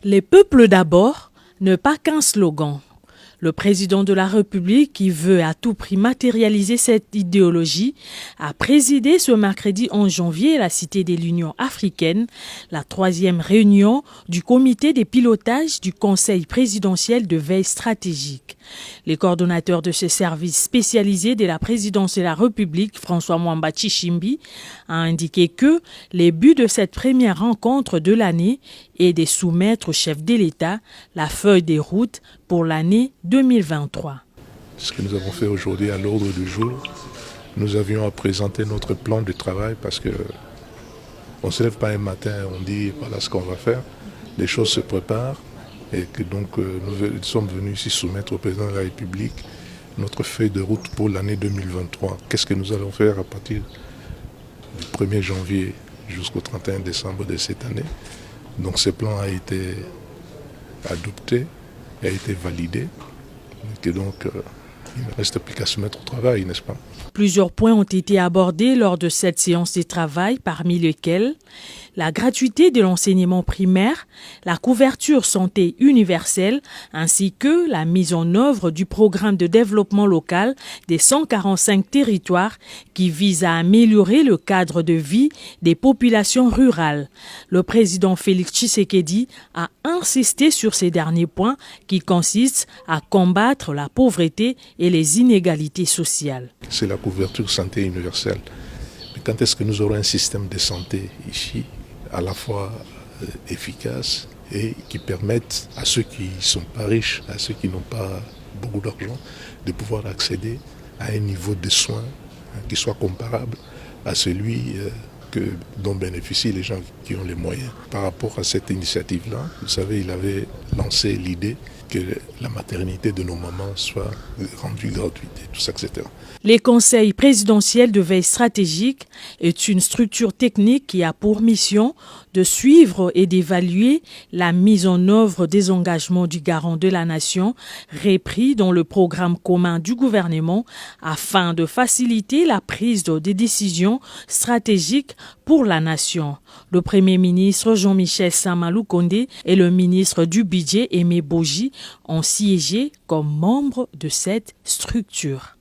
Les peuples d'abord, ne pas qu'un slogan. Le président de la République, qui veut à tout prix matérialiser cette idéologie, a présidé ce mercredi 11 janvier à la Cité de l'Union africaine la 3e réunion du comité de pilotage du Conseil présidentiel de veille stratégique. Les coordonnateurs de ce service spécialisé de la présidence de la République, François Mwamba Tchishimbi, a indiqué que les buts de cette première rencontre de l'année est de soumettre au chef de l'État la feuille des routes pour l'année 2023. Ce que nous avons fait aujourd'hui à l'ordre du jour, nous avions à présenter notre plan de travail parce que on ne se lève pas un matin, on dit voilà ce qu'on va faire, les choses se préparent et que donc nous sommes venus ici soumettre au président de la République notre feuille de route pour l'année 2023. Qu'est-ce que nous allons faire à partir du 1er janvier jusqu'au 31 décembre de cette année. Donc ce plan a été adopté, a été validé, et donc il ne reste plus qu'à se mettre au travail, n'est-ce pas? Plusieurs points ont été abordés lors de cette séance de travail, parmi lesquels la gratuité de l'enseignement primaire, la couverture santé universelle, ainsi que la mise en œuvre du programme de développement local des 145 territoires qui vise à améliorer le cadre de vie des populations rurales. Le président Félix Tshisekedi a insisté sur ces derniers points qui consistent à combattre la pauvreté et les inégalités sociales. C'est la couverture santé universelle. Mais quand est-ce que nous aurons un système de santé ici à la fois efficace et qui permette à ceux qui ne sont pas riches, à ceux qui n'ont pas beaucoup d'argent, de pouvoir accéder à un niveau de soins qui soit comparable à celui dont bénéficient les gens qui ont les moyens. Par rapport à cette initiative-là, vous savez, il avait lancé l'idée que la maternité de nos mamans soit rendue gratuite, tout ça, etc. Les conseils présidentiels de veille stratégique est une structure technique qui a pour mission de suivre et d'évaluer la mise en œuvre des engagements du garant de la nation repris dans le programme commun du gouvernement afin de faciliter la prise de décisions stratégiques pour la nation. Le Premier ministre Jean-Michel Sama Lukonde et le ministre du Budget Aimé Boji ont siégé comme membres de cette structure.